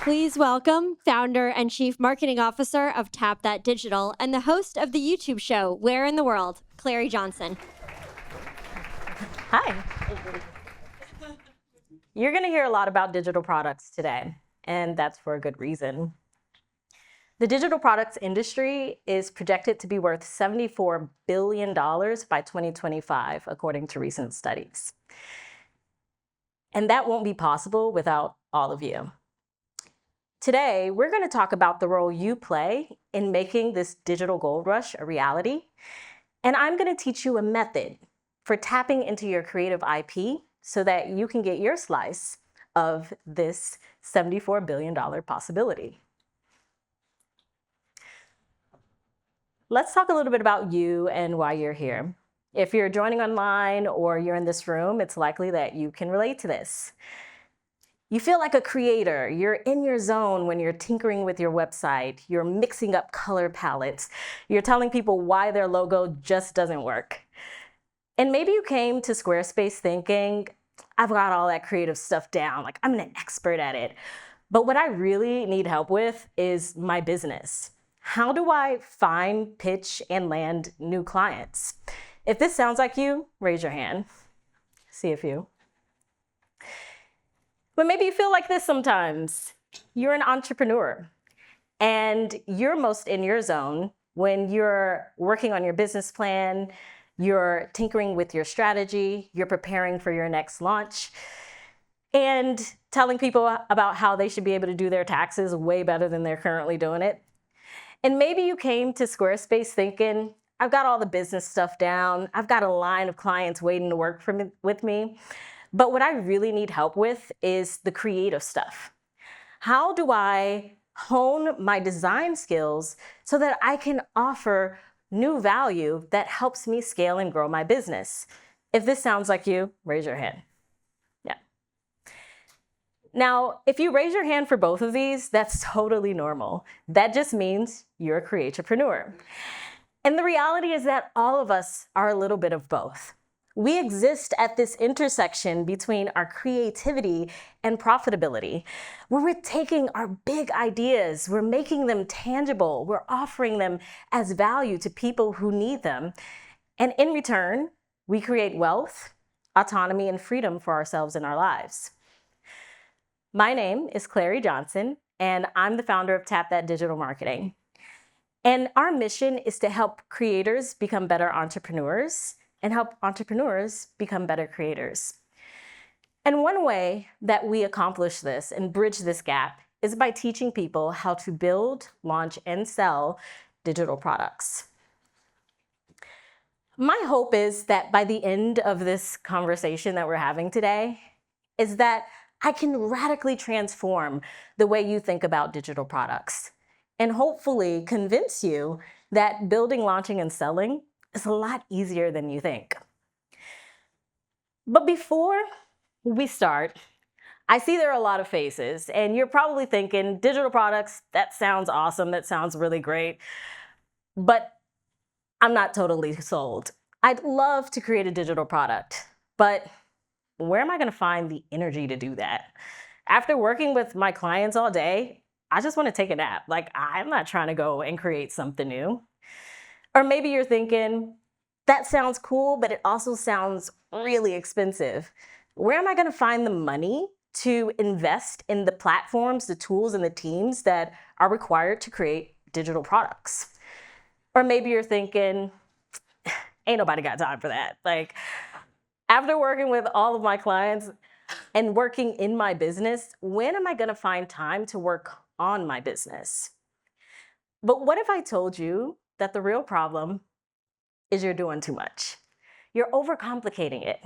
Please welcome founder and chief marketing officer of Tap That Digital and the host of the YouTube show, Where in the World, Clarrie Johnson. Hi. You're going to hear a lot about digital products today, and that's for a good reason. The digital products industry is projected to be worth $74 billion by 2025, according to recent studies. And that won't be possible without all of you. Today, we're going to talk about the role you play in making this digital gold rush a reality. And I'm going to teach you a method for tapping into your creative IP so that you can get your slice of this $74 billion possibility. Let's talk a little bit about you and why you're here. If you're joining online or you're in this room, it's likely that you can relate to this. You feel like a creator. You're in your zone when you're tinkering with your website. You're mixing up color palettes. You're telling people why their logo just doesn't work. And maybe you came to Squarespace thinking, I've got all that creative stuff down, like I'm an expert at it. But what I really need help with is my business. How do I find, pitch, and land new clients? If this sounds like you, raise your hand. See a few. But maybe you feel like this sometimes. You're an entrepreneur and you're most in your zone when you're working on your business plan, you're tinkering with your strategy, you're preparing for your next launch, and telling people about how they should be able to do their taxes way better than they're currently doing it. And maybe you came to Squarespace thinking, I've got all the business stuff down, I've got a line of clients waiting to work with me. But what I really need help with is the creative stuff. How do I hone my design skills so that I can offer new value that helps me scale and grow my business? If this sounds like you, raise your hand. Yeah. Now, if you raise your hand for both of these, that's totally normal. That just means you're a creatorpreneur. And the reality is that all of us are a little bit of both. We exist at this intersection between our creativity and profitability, where we're taking our big ideas, we're making them tangible, we're offering them as value to people who need them. And in return, we create wealth, autonomy, and freedom for ourselves and our lives. My name is Clarrie Johnson, and I'm the founder of Tap That Digital Marketing. And our mission is to help creators become better entrepreneurs and help entrepreneurs become better creators. And one way that we accomplish this and bridge this gap is by teaching people how to build, launch, and sell digital products. My hope is that by the end of this conversation that we're having today, is that I can radically transform the way you think about digital products and hopefully convince you that building, launching, and selling is a lot easier than you think. But before we start, I see there are a lot of faces, and you're probably thinking, digital products, that sounds awesome, that sounds really great, but I'm not totally sold. I'd love to create a digital product, but where am I gonna find the energy to do that? After working with my clients all day, I just wanna take a nap. Like, I'm not trying to go and create something new. Or maybe you're thinking, that sounds cool, but it also sounds really expensive. Where am I gonna find the money to invest in the platforms, the tools, and the teams that are required to create digital products? Or maybe you're thinking, ain't nobody got time for that. Like, after working with all of my clients and working in my business, when am I gonna find time to work on my business? But what if I told you that the real problem is you're doing too much? You're overcomplicating it,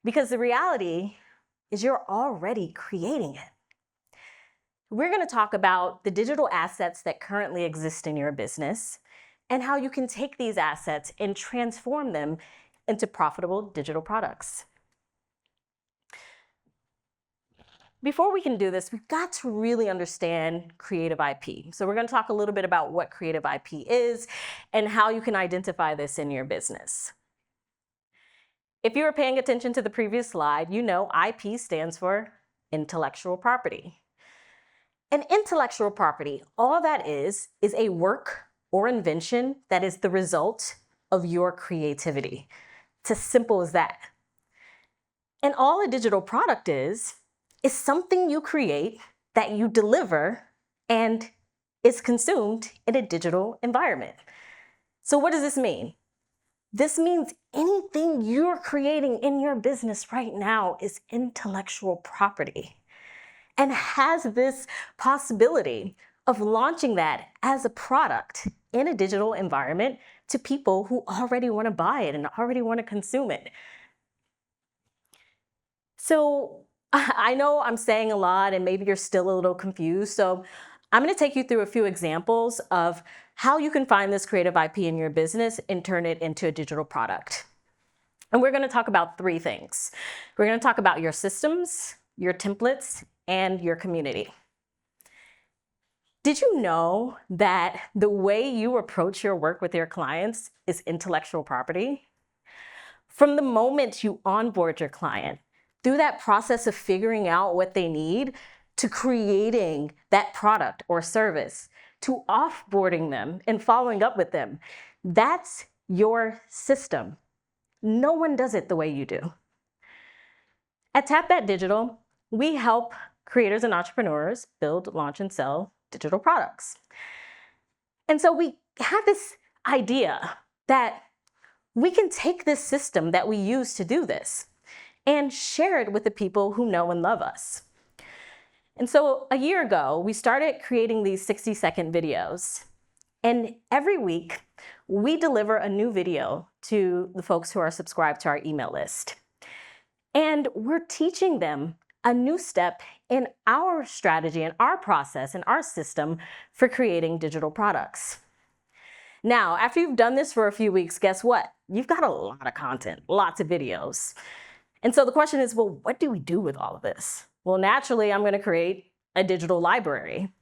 because the reality is you're already creating it. We're gonna talk about the digital assets that currently exist in your business and how you can take these assets and transform them into profitable digital products. Before we can do this, we've got to really understand creative IP. So we're going to talk a little bit about what creative IP is and how you can identify this in your business. If you were paying attention to the previous slide, you know IP stands for intellectual property. An intellectual property, all that is a work or invention that is the result of your creativity. It's as simple as that. And all a digital product is something you create that you deliver and is consumed in a digital environment. So what does this mean? This means anything you're creating in your business right now is intellectual property and has this possibility of launching that as a product in a digital environment to people who already want to buy it and already want to consume it. So I know I'm saying a lot and maybe you're still a little confused. So I'm going to take you through a few examples of how you can find this creative IP in your business and turn it into a digital product. And we're going to talk about three things. We're going to talk about your systems, your templates, and your community. Did you know that the way you approach your work with your clients is intellectual property? From the moment you onboard your client, through that process of figuring out what they need, to creating that product or service, to offboarding them and following up with them, that's your system. No one does it the way you do. At Tap That Digital, we help creators and entrepreneurs build, launch, and sell digital products. And so we have this idea that we can take this system that we use to do this and share it with the people who know and love us. And so a year ago, we started creating these 60-second videos. And every week, we deliver a new video to the folks who are subscribed to our email list. And we're teaching them a new step in our strategy and our process and our system for creating digital products. Now, after you've done this for a few weeks, guess what? You've got a lot of content, lots of videos. And so the question is, well, what do we do with all of this? Well, naturally, I'm going to create a digital library.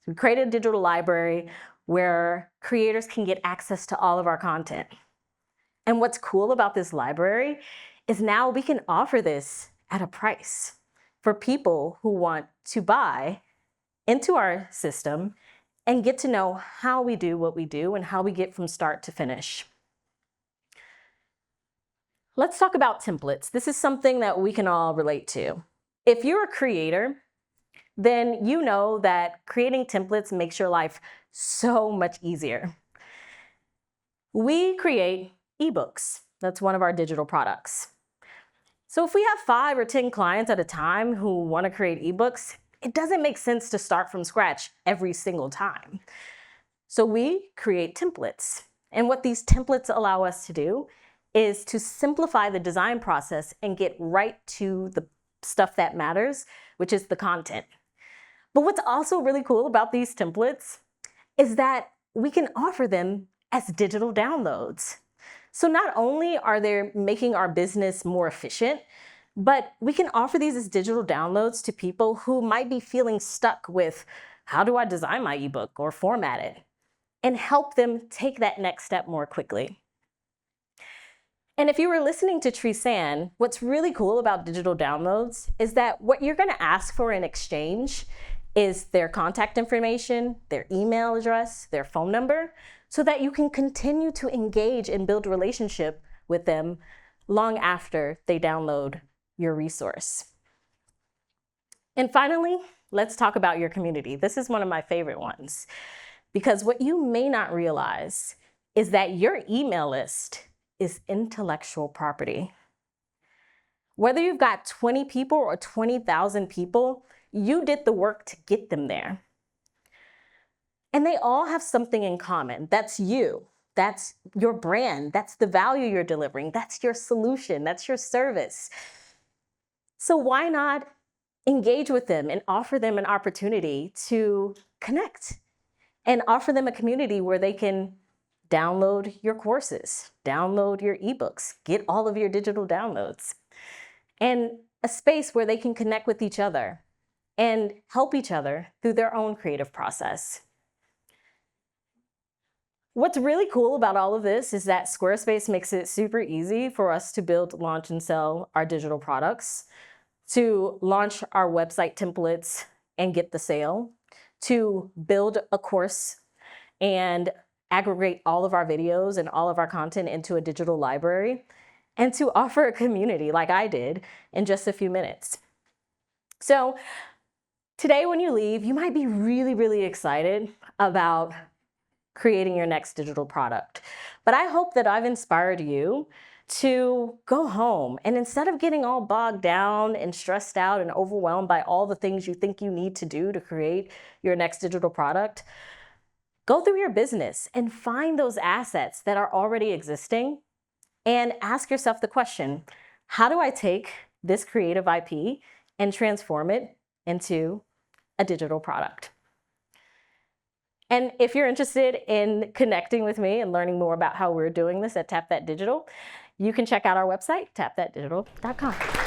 So we created a digital library where creators can get access to all of our content. And what's cool about this library is now we can offer this at a price for people who want to buy into our system and get to know how we do what we do and how we get from start to finish. Let's talk about templates. This is something that we can all relate to. If you're a creator, then you know that creating templates makes your life so much easier. We create ebooks. That's one of our digital products. So if we have 5 or 10 clients at a time who want to create ebooks, it doesn't make sense to start from scratch every single time. So we create templates. And what these templates allow us to do is to simplify the design process and get right to the stuff that matters, which is the content. But what's also really cool about these templates is that we can offer them as digital downloads. So not only are they making our business more efficient, but we can offer these as digital downloads to people who might be feeling stuck with, how do I design my ebook or format it? And help them take that next step more quickly. And if you were listening to Trisan, what's really cool about digital downloads is that what you're going to ask for in exchange is their contact information, their email address, their phone number, so that you can continue to engage and build a relationship with them long after they download your resource. And finally, let's talk about your community. This is one of my favorite ones, because what you may not realize is that your email list is intellectual property. Whether you've got 20 people or 20,000 people, you did the work to get them there. And they all have something in common. That's you. That's your brand. That's the value you're delivering. That's your solution. That's your service. So why not engage with them and offer them an opportunity to connect and offer them a community where they can download your courses, download your ebooks, get all of your digital downloads, and a space where they can connect with each other and help each other through their own creative process. What's really cool about all of this is that Squarespace makes it super easy for us to build, launch, and sell our digital products, to launch our website templates and get the sale, to build a course and aggregate all of our videos and all of our content into a digital library, and to offer a community like I did in just a few minutes. So today when you leave, you might be really, really excited about creating your next digital product. But I hope that I've inspired you to go home and instead of getting all bogged down and stressed out and overwhelmed by all the things you think you need to do to create your next digital product, go through your business and find those assets that are already existing and ask yourself the question, how do I take this creative IP and transform it into a digital product? And if you're interested in connecting with me and learning more about how we're doing this at Tap That Digital, you can check out our website, tapthatdigital.com.